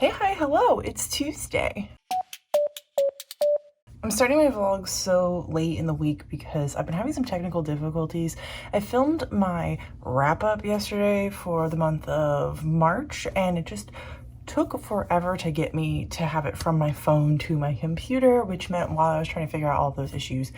Hi, hello, it's Tuesday. I'm starting my vlog so late in the week because I've been having some technical difficulties. I filmed my wrap up yesterday for the month of March and it just took forever to get me to have it from my phone to my computer, which meant while I was trying to figure out all of those issues,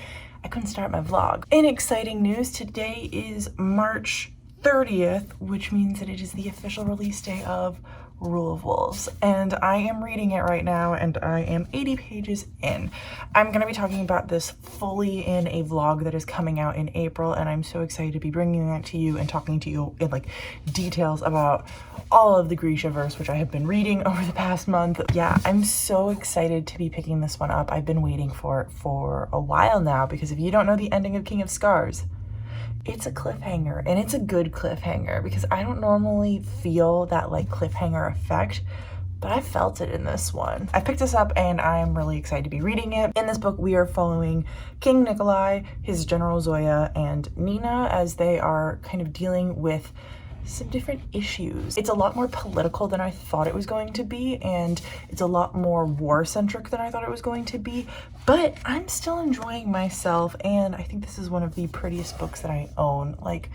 I couldn't start my vlog. In exciting news, today is March 30th, which means that it is the official release day of Rule of Wolves, and I am reading it right now and I am 80 pages in. I'm going to be talking about this fully in a vlog that is coming out in April, and I'm so excited to be bringing that to you and talking to you in like details about all of the Grishaverse, which I have been reading over the past month. Yeah, I'm so excited to be picking this one up. I've been waiting for it for a while now, because if you don't know the ending of King of Scars, it's a cliffhanger, and it's a good cliffhanger, because I don't normally feel that like cliffhanger effect, but I felt it in this one. I picked this up and I'm really excited to be reading it. In this book, we are following King Nikolai, his General Zoya, and Nina as they are kind of dealing with some different issues. It's a lot more political than I thought it was going to be, and it's a lot more war-centric than I thought it was going to be, but I'm still enjoying myself, and I think this is one of the prettiest books that I own. Like,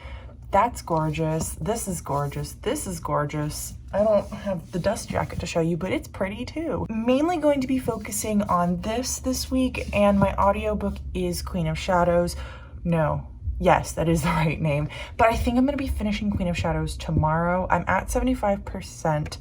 that's gorgeous, this is gorgeous, this is gorgeous. I don't have the dust jacket to show you, but it's pretty too. Mainly going to be focusing on this week, and my audiobook is Queen of Shadows. Yes, that is the right name. But I think I'm going to be finishing Queen of Shadows tomorrow. I'm at 75%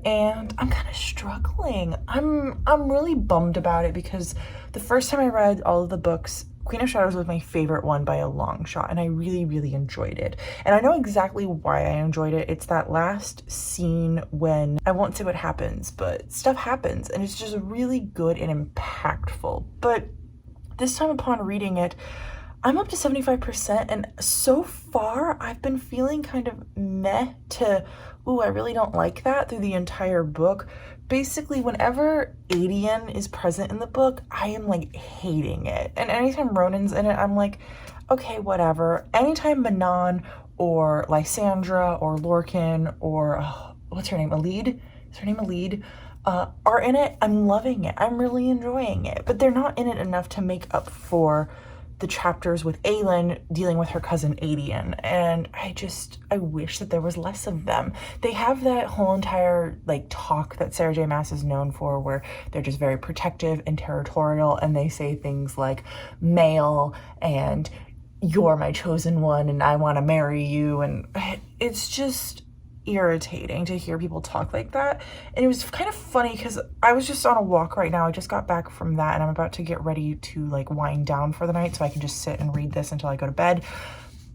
and I'm kind of struggling. I'm really bummed about it, because the first time I read all of the books, Queen of Shadows was my favorite one by a long shot, and I really enjoyed it. And I know exactly why I enjoyed it. It's that last scene when, I won't say what happens, but stuff happens, and it's just really good and impactful. But this time upon reading it, I'm up to 75%, and so far I've been feeling kind of meh to, ooh, I really don't like that through the entire book. Basically, whenever Adian is present in the book, I am like hating it. And anytime Ronan's in it, I'm like, okay, whatever. Anytime Manon or Lysandra or Lorcan or, what's her name, Alid? Is her name Alid? Are in it, I'm loving it. I'm really enjoying it. But they're not in it enough to make up for the chapters with Aelin dealing with her cousin Adian, and I wish that there was less of them. They have that whole entire like talk that Sarah J. Maas is known for, where they're just very protective and territorial, and they say things like male and you're my chosen one and I want to marry you, and it's just irritating to hear people talk like that. And it was kind of funny because I was just on a walk right now. I just got back from that, and I'm about to get ready to like wind down for the night so I can just sit and read this until I go to bed.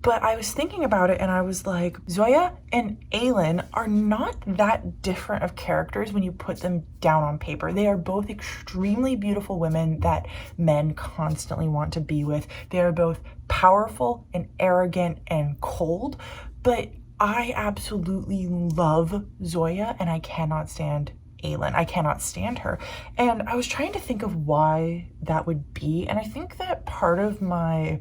But I was thinking about it, and I was like, Zoya and Aelin are not that different of characters when you put them down on paper. They are both extremely beautiful women that men constantly want to be with. They are both powerful and arrogant and cold, but I absolutely love Zoya, and I cannot stand Aelin. I cannot stand her. And I was trying to think of why that would be, and I think that part of my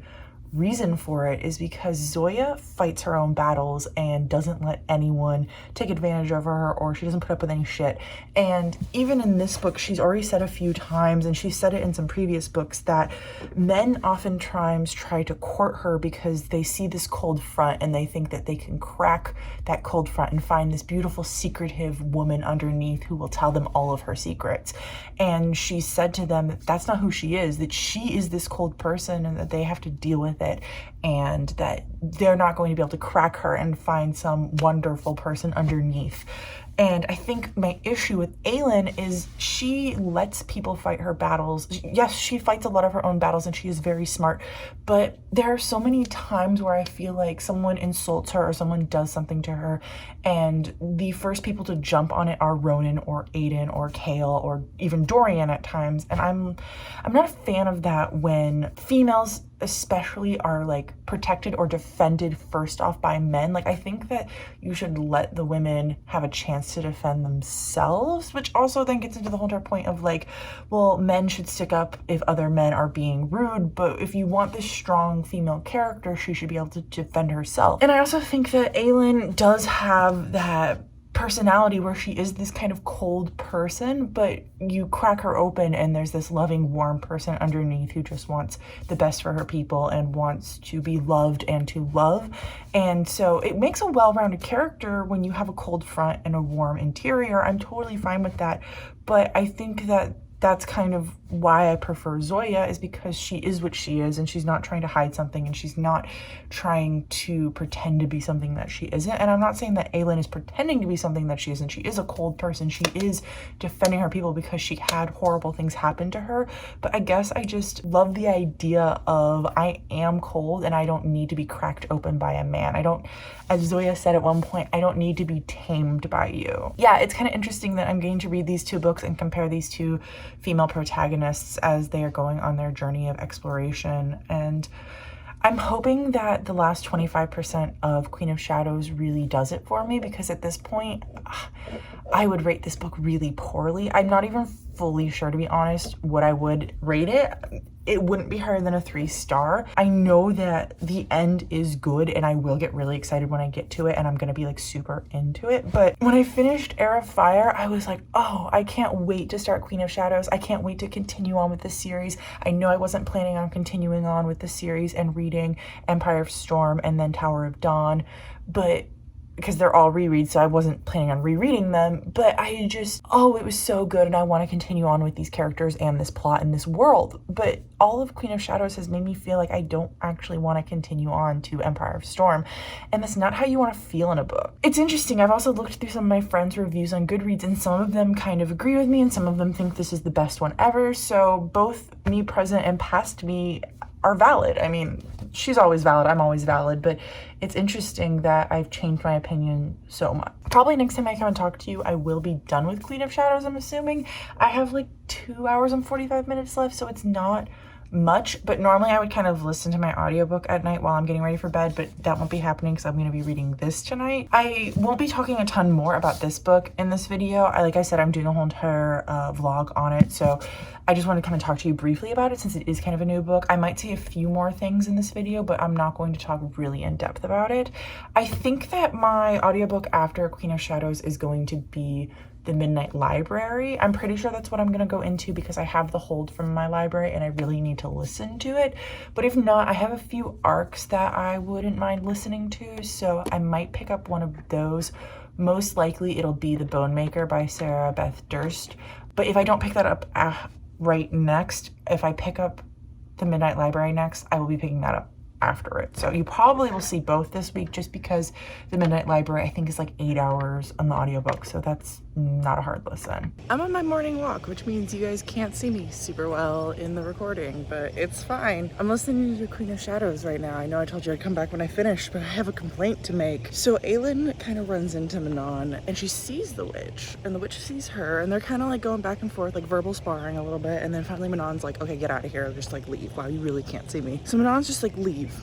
reason for it is because Zoya fights her own battles and doesn't let anyone take advantage of her, or she doesn't put up with any shit. And even in this book, she's already said a few times, and she said it in some previous books, that men oftentimes try to court her because they see this cold front and they think that they can crack that cold front and find this beautiful secretive woman underneath who will tell them all of her secrets. And she said to them that that's not who she is, that she is this cold person and that they have to deal with it, and that they're not going to be able to crack her and find some wonderful person underneath. And I think my issue with Aelin is she lets people fight her battles. Yes, she fights a lot of her own battles and she is very smart, but there are so many times where I feel like someone insults her or someone does something to her, and the first people to jump on it are Ronan or Aiden or Kale or even Dorian at times. And I'm not a fan of that when females especially are like protected or defended first off by men. Like, I think that you should let the women have a chance to defend themselves, which also then gets into the whole entire point of like, well, men should stick up if other men are being rude, but if you want this strong female character, she should be able to defend herself. And I also think that Aelin does have that personality where she is this kind of cold person, but you crack her open and there's this loving, warm person underneath who just wants the best for her people and wants to be loved and to love. And so it makes a well-rounded character when you have a cold front and a warm interior. I'm totally fine with that, but I think that that's kind of why I prefer Zoya, is because she is what she is and she's not trying to hide something and she's not trying to pretend to be something that she isn't. And I'm not saying that Aylin is pretending to be something that she isn't. She is a cold person. She is defending her people because she had horrible things happen to her. But I guess I just love the idea of I am cold and I don't need to be cracked open by a man. I don't, as Zoya said at one point, I don't need to be tamed by you. Yeah, it's kind of interesting that I'm getting to read these two books and compare these two female protagonists as they are going on their journey of exploration. And I'm hoping that the last 25% of Queen of Shadows really does it for me, because at this point, I would rate this book really poorly. I'm not even fully sure, to be honest, what I would rate it. It wouldn't be higher than a 3-star. I know that the end is good and I will get really excited when I get to it and I'm gonna be like super into it. But when I finished Heir of Fire, I was like, oh, I can't wait to start Queen of Shadows. I can't wait to continue on with this series. I know I wasn't planning on continuing on with the series and reading Empire of Storm and then Tower of Dawn, but because they're all rereads, so I wasn't planning on rereading them, but I just, oh, it was so good and I want to continue on with these characters and this plot and this world. But all of Queen of Shadows has made me feel like I don't actually want to continue on to Empire of Storm, and that's not how you want to feel in a book. It's interesting, I've also looked through some of my friends' reviews on Goodreads and some of them kind of agree with me and some of them think this is the best one ever, so both me, present, and past me are valid. I mean, she's always valid, I'm always valid, but it's interesting that I've changed my opinion so much. Probably next time I come and talk to you, I will be done with Queen of Shadows, I'm assuming. I have like 2 hours and 45 minutes left, so it's not much, but normally I would kind of listen to my audiobook at night while I'm getting ready for bed, but that won't be happening because I'm going to be reading this tonight. I won't be talking a ton more about this book in this video. Like I said, I'm doing a whole entire vlog on it, so I just wanted to come and talk to you briefly about it since it is kind of a new book. I might say a few more things in this video, but I'm not going to talk really in depth about it. I think that my audiobook after Queen of Shadows is going to be The Midnight Library. I'm pretty sure that's what I'm gonna go into because I have the hold from my library and I really need to listen to it. But if not, I have a few arcs that I wouldn't mind listening to, so I might pick up one of those. Most likely it'll be The Bone Maker by Sarah Beth Durst. But if I don't pick that up right next, if I pick up The Midnight Library next, I will be picking that up after it. So you probably will see both this week just because The Midnight Library I think is like 8 hours on the audiobook, so that's not a hard listen. I'm on my morning walk, which means you guys can't see me super well in the recording, but it's fine. I'm listening to Queen of Shadows right now. I know I told you I'd come back when I finished, but I have a complaint to make. So Aylin kind of runs into Manon and she sees the witch and the witch sees her and they're kind of like going back and forth, like verbal sparring a little bit, and then finally Manon's like, okay, get out of here, just like leave. Wow, you really can't see me. So Manon's just like, leave.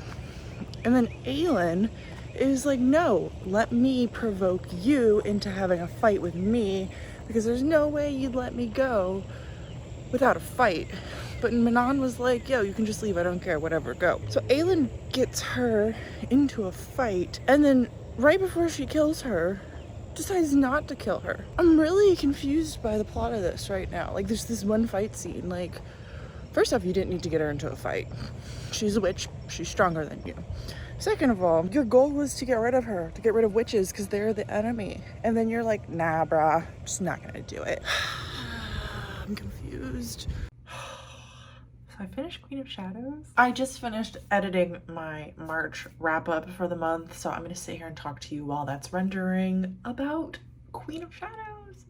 And then Aylin is like, no, let me provoke you into having a fight with me because there's no way you'd let me go without a fight. But Manon was like, yo, you can just leave, I don't care, whatever, go. So Aylin gets her into a fight and then right before she kills her, decides not to kill her. I'm really confused by the plot of this right now. Like, there's this one fight scene, like, first off, you didn't need to get her into a fight. She's a witch, she's stronger than you. Second of all, your goal was to get rid of her, to get rid of witches because they're the enemy. And then you're like, nah, brah, I'm just not gonna do it. I'm confused. So I finished Queen of Shadows. I just finished editing my March wrap up for the month, so I'm gonna sit here and talk to you while that's rendering about Queen of Shadows.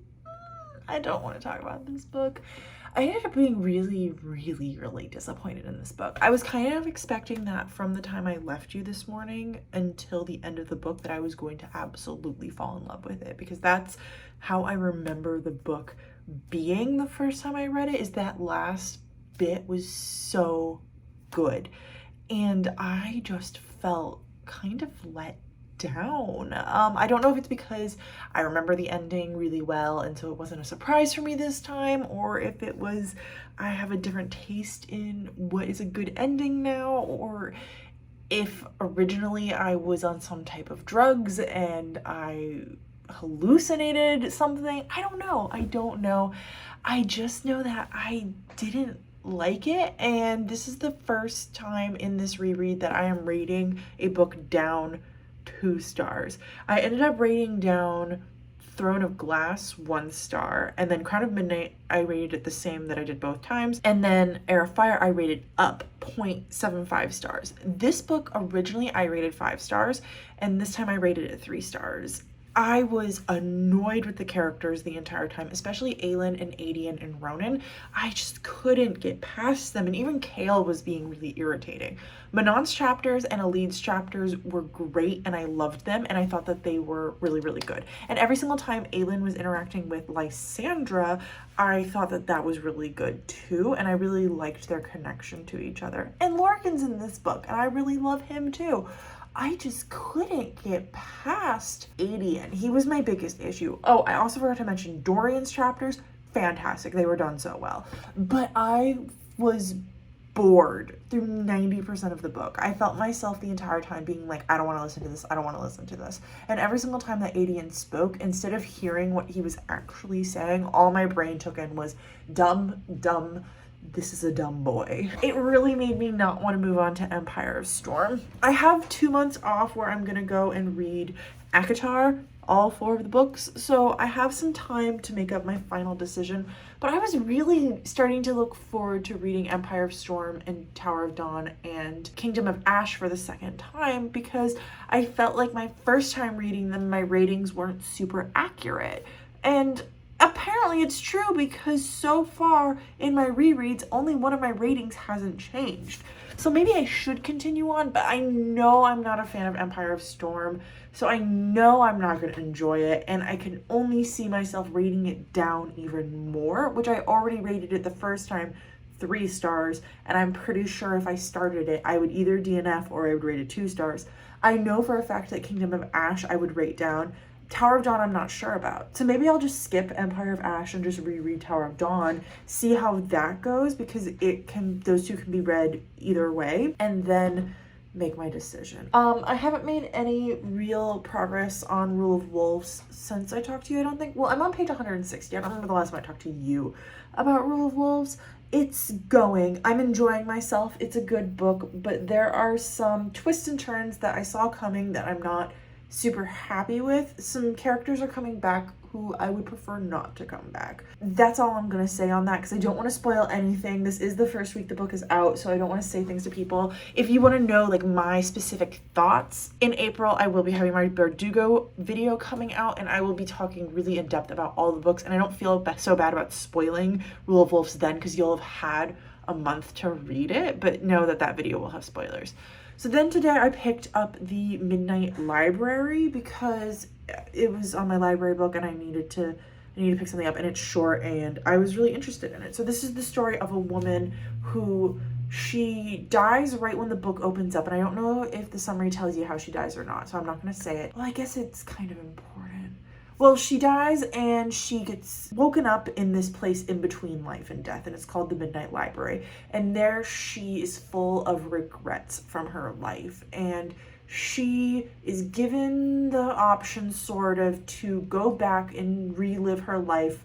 I don't want to talk about this book. I ended up being really disappointed in this book. I was kind of expecting that from the time I left you this morning until the end of the book that I was going to absolutely fall in love with it, because that's how I remember the book being the first time I read it, is that last bit was so good. And I just felt kind of let down. I don't know if it's because I remember the ending really well and so it wasn't a surprise for me this time, or if it was I have a different taste in what is a good ending now, or if originally I was on some type of drugs and I hallucinated something. I don't know. I just know that I didn't like it, and this is the first time in this reread that I am rating a book down 2 stars. I ended up rating down Throne of Glass 1 star, and then Crown of Midnight I rated it the same that I did both times, and then Heir of Fire I rated up 0.75 stars. This book originally I rated 5 stars, and this time I rated it 3 stars. I was annoyed with the characters the entire time, especially Aelin and Aedion and Ronan. I just couldn't get past them, and even Chaol was being really irritating. Manon's chapters and Elid's chapters were great, and I loved them, and I thought that they were really, really good. And every single time Aelin was interacting with Lysandra, I thought that that was really good too, and I really liked their connection to each other. And Lorcan's in this book, and I really love him too. I just couldn't get past Aedion. He was my biggest issue. Oh, I also forgot to mention Dorian's chapters. Fantastic. They were done so well. But I was bored through 90% of the book. I felt myself the entire time being like, I don't want to listen to this. I don't want to listen to this. And every single time that Aedion spoke, instead of hearing what he was actually saying, all my brain took in was dumb, this is a dumb boy. It really made me not want to move on to Empire of Storm. I have 2 months off where I'm gonna go and read ACOTAR, all 4 of the books, so I have some time to make up my final decision, but I was really starting to look forward to reading Empire of Storm and Tower of Dawn and Kingdom of Ash for the second time, because I felt like my first time reading them, my ratings weren't super accurate. And apparently it's true, because so far in my rereads, only one of my ratings hasn't changed. So maybe I should continue on, but I know I'm not a fan of Empire of Storm, so I know I'm not going to enjoy it, and I can only see myself rating it down even more, which I already rated it the first time 3 stars, and I'm pretty sure if I started it, I would either DNF or I would rate it 2 stars. I know for a fact that Kingdom of Ash I would rate down. Tower of Dawn I'm not sure about. So maybe I'll just skip Empire of Ash and just reread Tower of Dawn, see how that goes, because those two can be read either way, and then make my decision. I haven't made any real progress on Rule of Wolves since I talked to you, I don't think. Well, I'm on page 160. I don't remember the last time I talked to you about Rule of Wolves. It's going. I'm enjoying myself. It's a good book, but there are some twists and turns that I saw coming that I'm not super happy with. Some characters are coming back who I would prefer not to come back. That's all I'm gonna say on that, because I don't want to spoil anything. This is the first week the book is out, so I don't want to say things to people. If you want to know like my specific thoughts, in April I will be having my Verdugo video coming out, and I will be talking really in depth about all the books, and I don't feel so bad about spoiling Rule of Wolves then, because you'll have had a month to read it, but know that that video will have spoilers. So then today I picked up the Midnight Library because it was on my library book and I needed to pick something up, and it's short and I was really interested in it. So this is the story of a woman who she dies right when the book opens up, and I don't know if the summary tells you how she dies or not, so I'm not going to say it. Well, I guess it's kind of important. Well, she dies and she gets woken up in this place in between life and death, and it's called the Midnight Library. And there she is full of regrets from her life, and she is given the option sort of to go back and relive her life,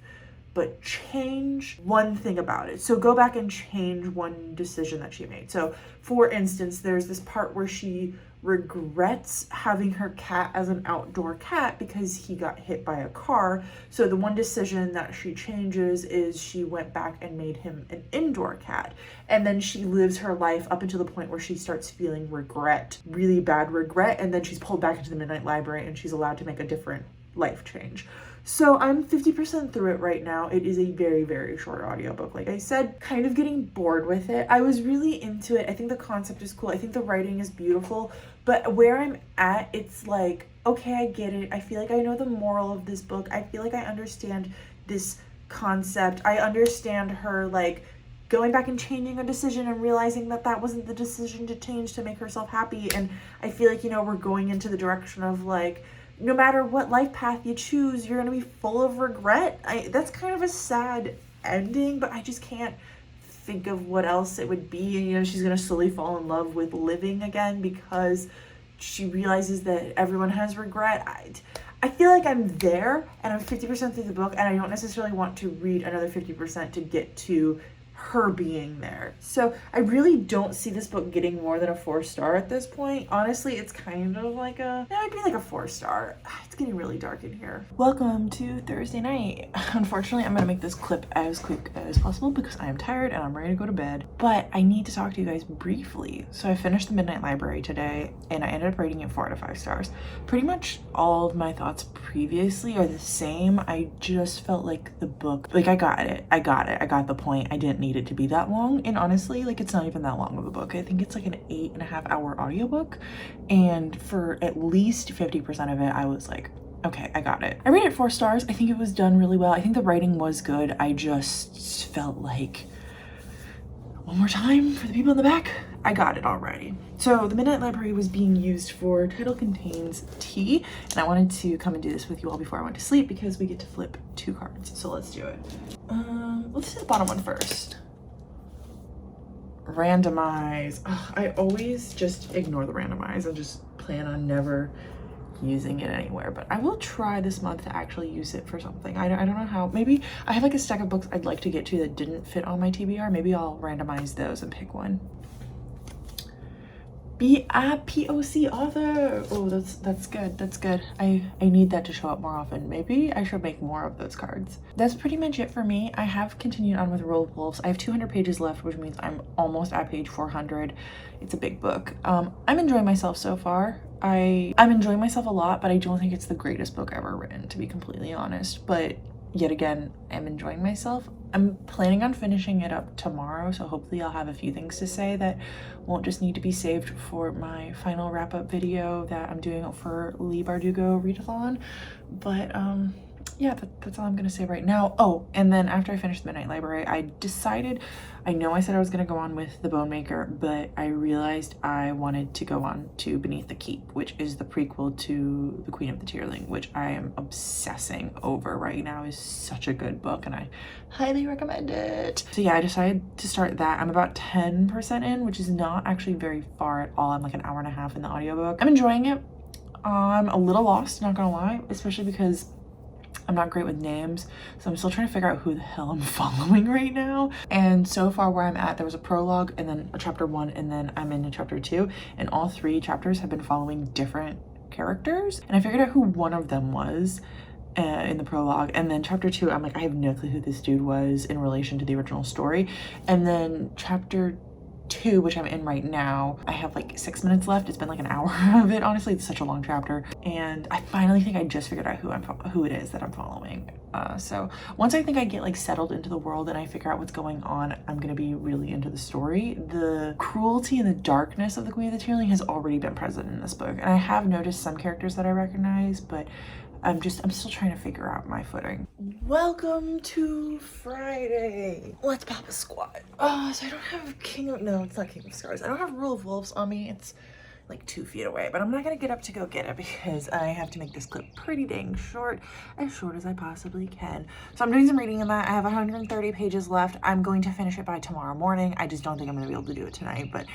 but change one thing about it. So go back and change one decision that she made. So for instance, there's this part where she regrets having her cat as an outdoor cat because he got hit by a car. So the one decision that she changes is she went back and made him an indoor cat. And then she lives her life up until the point where she starts feeling regret, really bad regret, and then she's pulled back into the Midnight Library and she's allowed to make a different life change. So I'm 50% through it right now. It is a very, very short audiobook. Like I said, kind of getting bored with it. I was really into it. I think the concept is cool. I think the writing is beautiful. But where I'm at, it's like, okay, I get it. I feel like I know the moral of this book. I feel like I understand this concept. I understand her like going back and changing a decision and realizing that that wasn't the decision to change to make herself happy. And I feel like, you know, we're going into the direction of like, no matter what life path you choose, you're going to be full of regret. That's kind of a sad ending, but I just can't think of what else it would be. You know, she's going to slowly fall in love with living again because she realizes that everyone has regret. I feel like I'm there and I'm 50% through the book, and I don't necessarily want to read another 50% to get to her being there. So I really don't see this book getting more than a 4-star at this point. Honestly, it's kind of like it'd be like a 4-star. It's getting really dark in here. Welcome to Thursday night. Unfortunately, I'm gonna make this clip as quick as possible because I am tired and I'm ready to go to bed, but I need to talk to you guys briefly. So I finished the Midnight Library today and I ended up rating it 4 out of 5 stars. Pretty much all of my thoughts previously are the same. I just felt like the book, like I got the point. I didn't need it to be that long, and honestly, like, it's not even that long of a book. I think it's like an 8.5-hour audiobook, and for at least 50% of it I was like, okay, I got it. I rated it 4 stars. I think it was done really well. I think the writing was good. I just felt like, one more time for the people in the back, I got it already. So the Midnight Library was being used for Title Contains tea, and I wanted to come and do this with you all before I went to sleep because we get to flip 2 cards. So let's do it. Let's do the bottom one first. Randomize. Ugh, I always just ignore the randomize and just plan on never using it anywhere, but I will try this month to actually use it for something. I don't know how. Maybe I have like a stack of books I'd like to get to that didn't fit on my TBR. Maybe I'll randomize those and pick one. Be a POC author. Oh, that's good. That's good. I need that to show up more often. Maybe I should make more of those cards. That's pretty much it for me. I have continued on with Rule of Wolves. I have 200 pages left, which means I'm almost at page 400. It's a big book. I'm enjoying myself so far. I'm enjoying myself a lot, but I don't think it's the greatest book ever written, to be completely honest. But yet again, I'm enjoying myself. I'm planning on finishing it up tomorrow, so hopefully I'll have a few things to say that won't just need to be saved for my final wrap-up video that I'm doing for Lee Bardugo readathon. But yeah, that's all I'm gonna say right now. Oh, and then after I finished the Midnight Library, I decided, I know I said I was gonna go on with The Bone Maker, but I realized I wanted to go on to Beneath the Keep, which is the prequel to The Queen of the Tearling, which I am obsessing over right now. Is such a good book and I highly recommend it. So yeah, I decided to start that. I'm about 10% in, which is not actually very far at all. I'm like an hour and a half in the audiobook. I'm enjoying it. I'm a little lost, not gonna lie, especially because I'm not great with names, so I'm still trying to figure out who the hell I'm following right now. And so far where I'm at, there was a prologue and then a chapter 1, and then I'm into chapter 2, and all 3 chapters have been following different characters, and I figured out who one of them was in the prologue. And then chapter 2, I'm like, I have no clue who this dude was in relation to the original story. And then chapter 2, which I'm in right now, I have like 6 minutes left. It's been like an hour of it. Honestly, it's such a long chapter, and I finally think I just figured out who it is that I'm following. So once I think I get like settled into the world and I figure out what's going on, I'm gonna be really into the story. The cruelty and the darkness of the Queen of the Tearling has already been present in this book, and I have noticed some characters that I recognize, but I'm still trying to figure out my footing. Welcome to Friday. Let's pop a squat. So I don't have no, it's not King of Scars. I don't have Rule of Wolves on me. It's like 2 feet away, but I'm not gonna get up to go get it because I have to make this clip pretty dang short, as short as I possibly can. So I'm doing some reading in that. I have 130 pages left. I'm going to finish it by tomorrow morning. I just don't think I'm gonna be able to do it tonight, but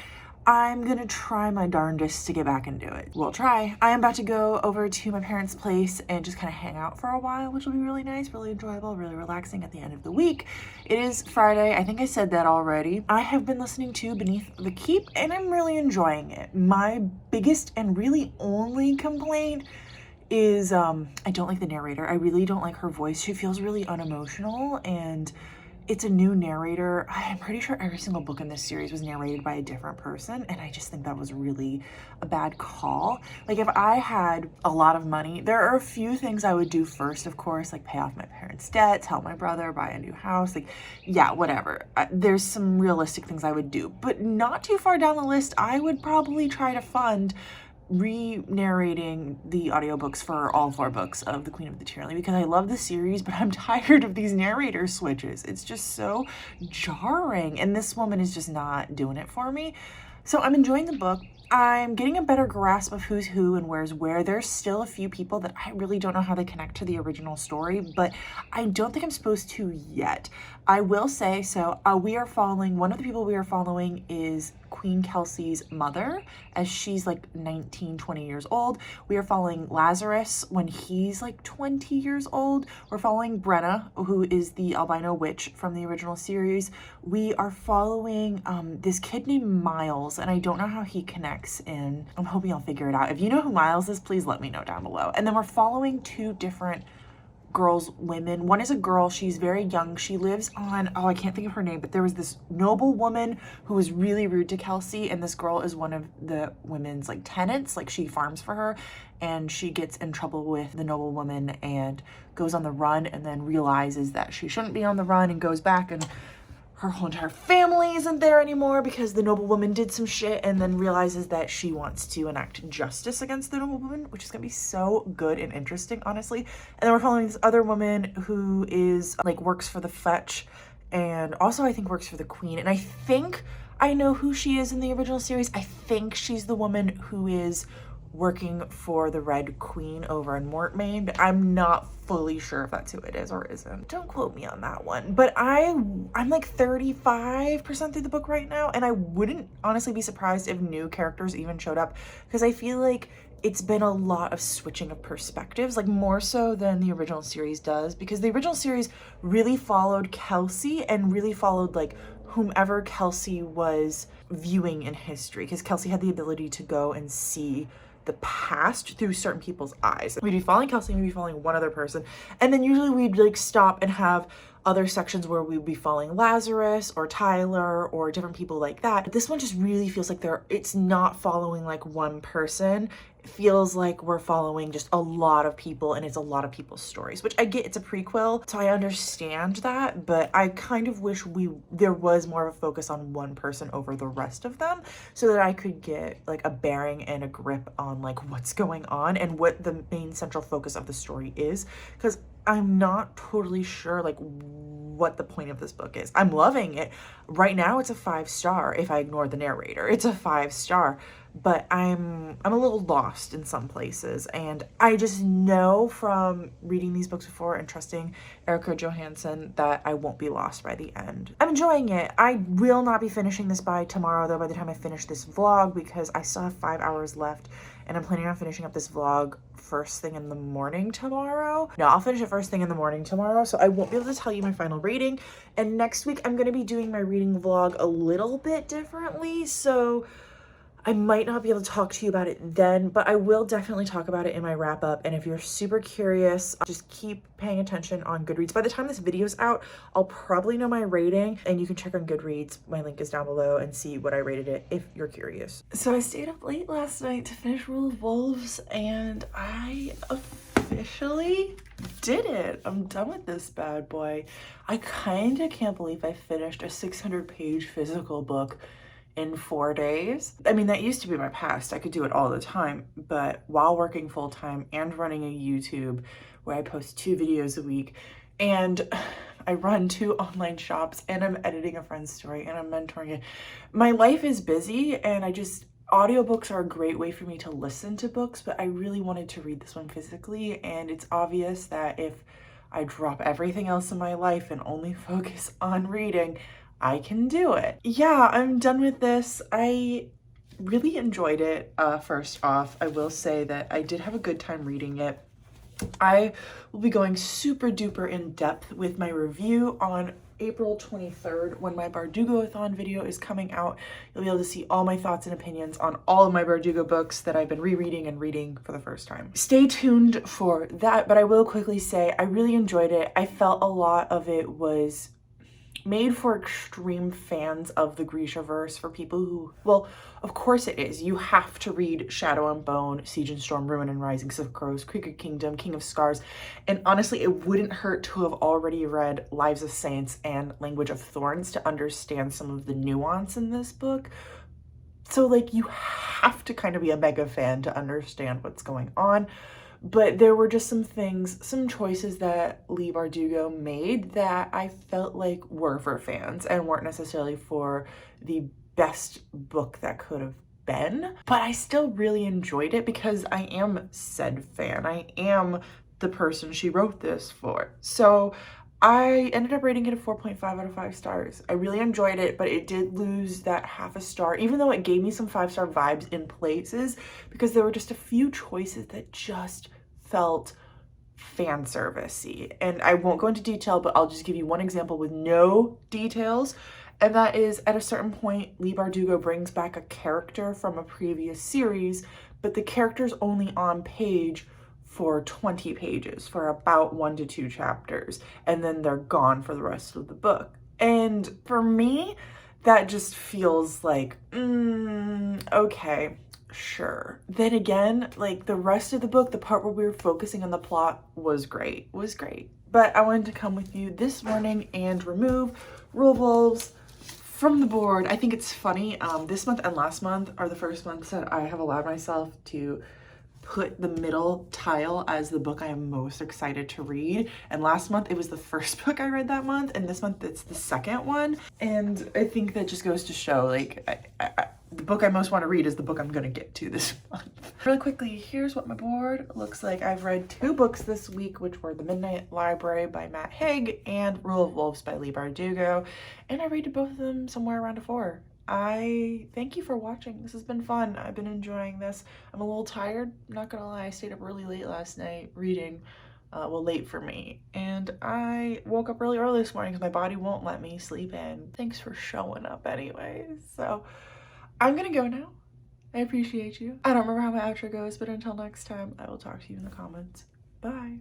I'm gonna try my darndest to get back and do it. We'll try. I am about to go over to my parents' place and just kind of hang out for a while, which will be really nice, really enjoyable, really relaxing at the end of the week. It is Friday. I think I said that already. I have been listening to Beneath the Keep and I'm really enjoying it. My biggest and really only complaint is I don't like the narrator. I really don't like her voice. She feels really unemotional, and it's a new narrator. I'm pretty sure every single book in this series was narrated by a different person, and I just think that was really a bad call. Like, if I had a lot of money, there are a few things I would do first, of course, like pay off my parents' debts, help my brother, buy a new house, like, yeah, whatever. There's some realistic things I would do, but not too far down the list, I would probably try to fund re-narrating the audiobooks for all 4 books of The Queen of the Tearling, because I love the series, but I'm tired of these narrator switches. It's just so jarring, and this woman is just not doing it for me. So I'm enjoying the book. I'm getting a better grasp of who's who and where's where. There's still a few people that I really don't know how they connect to the original story, but I don't think I'm supposed to yet. I will say, so we are following, one of the people we are following is Queen Kelsey's mother as she's like 19, 20 years old. We are following Lazarus when he's like 20 years old. We're following Brenna, who is the albino witch from the original series. We are following this kid named Miles, and I don't know how he connects in. I'm hoping I'll figure it out. If you know who Miles is, please let me know down below. And then we're following two different women. One is a girl, she's very young. She lives on, oh, I can't think of her name, but there was this noble woman who was really rude to Kelsey, and this girl is one of the women's like tenants, like she farms for her, and she gets in trouble with the noble woman and goes on the run and then realizes that she shouldn't be on the run and goes back, and her whole entire family isn't there anymore because the noblewoman did some shit, and then realizes that she wants to enact justice against the noblewoman, which is gonna be so good and interesting, honestly. And then we're following this other woman who is like works for the Fetch, and also I think works for the Queen, and I think I know who she is in the original series. I think she's the woman who is working for the Red Queen over in Mortmain, but I'm not fully sure if that's who it is or isn't. Don't quote me on that one. But I'm like 35% through the book right now, and I wouldn't honestly be surprised if new characters even showed up, because I feel like it's been a lot of switching of perspectives, like more so than the original series does, because the original series really followed Kelsey and really followed like whomever Kelsey was viewing in history, because Kelsey had the ability to go and see the past through certain people's eyes. We'd be following Kelsey, we'd be following one other person, and then usually we'd like stop and have other sections where we'd be following Lazarus or Tyler or different people like that. But this one just really feels like it's not following like one person. It feels like we're following just a lot of people, and it's a lot of people's stories, which I get, it's a prequel, so I understand that, but I kind of wish there was more of a focus on one person over the rest of them, so that I could get like a bearing and a grip on like what's going on and what the main central focus of the story is, because I'm not totally sure like what the point of this book is. I'm loving it. Right now it's a 5-star if I ignore the narrator. It's a 5-star, but I'm a little lost in some places, and I just know from reading these books before and trusting Erica Johansson that I won't be lost by the end. I'm enjoying it. I will not be finishing this by tomorrow though, by the time I finish this vlog, because I still have 5 hours left, and I'm planning on finishing up this vlog first thing in the morning tomorrow. No, I'll finish it first thing in the morning tomorrow, so I won't be able to tell you my final rating. And next week I'm going to be doing my reading vlog a little bit differently, so I might not be able to talk to you about it then, but I will definitely talk about it in my wrap up. And if you're super curious, just keep paying attention on Goodreads. By the time this video's out, I'll probably know my rating, and you can check on Goodreads. My link is down below, and see what I rated it if you're curious. So I stayed up late last night to finish Rule of Wolves, and I officially did it. I'm done with this bad boy. I kind of can't believe I finished a 600-page physical book in 4 days. I mean, that used to be my past. I could do it all the time, but while working full-time and running a YouTube where I post 2 videos a week, and I run 2 online shops, and I'm editing a friend's story, and I'm mentoring it, my life is busy, and audiobooks are a great way for me to listen to books, but I really wanted to read this one physically, and it's obvious that if I drop everything else in my life and only focus on reading, I can do it. Yeah, I'm done with this. I really enjoyed it. First off, I will say that I did have a good time reading it. I will be going super duper in depth with my review on April 23rd when my Bardugo-a-thon video is coming out. You'll be able to see all my thoughts and opinions on all of my Bardugo books that I've been rereading and reading for the first time. Stay tuned for that, but I will quickly say I really enjoyed it. I felt a lot of it was made for extreme fans of the Grishaverse, for people who, well, of course it is. You have to read Shadow and Bone, Siege and Storm, Ruin and Rising, Silk Crows, Crooked Kingdom, King of Scars, and honestly, it wouldn't hurt to have already read Lives of Saints and Language of Thorns to understand some of the nuance in this book. So like, you have to kind of be a mega fan to understand what's going on. But there were just some things, some choices that Leigh Bardugo made that I felt like were for fans and weren't necessarily for the best book that could have been. But I still really enjoyed it because I am said fan. I am the person she wrote this for. So I ended up rating it a 4.5 out of 5 stars. I really enjoyed it, but it did lose that half a star, even though it gave me some 5-star vibes in places, because there were just a few choices that just felt fan servicey. And I won't go into detail, but I'll just give you one example with no details. And that is, at a certain point, Leigh Bardugo brings back a character from a previous series, but the character's only on page for 20 pages, for about 1 to 2 chapters, and then they're gone for the rest of the book. And for me, that just feels like, okay, sure. Then again, like the rest of the book, the part where we were focusing on the plot was great, But I wanted to come with you this morning and remove Rule of Wolves from the board. I think it's funny, this month and last month are the first months that I have allowed myself to put the middle tile as the book I am most excited to read. And last month it was the first book I read that month, and this month it's the second one. And I think that just goes to show, like, the book I most want to read is the book I'm gonna get to this month. Really quickly, here's what my board looks like. I've read 2 books this week, which were The Midnight Library by Matt Haig and Rule of Wolves by Leigh Bardugo, and I rated both of them somewhere around a 4. I thank you for watching. This has been fun. I've been enjoying this. I'm a little tired, not gonna lie. I stayed up really late last night reading, well, late for me. And I woke up really early this morning because my body won't let me sleep in. Thanks for showing up anyways. So I'm gonna go now. I appreciate you. I don't remember how my outro goes, but until next time, I will talk to you in the comments. Bye.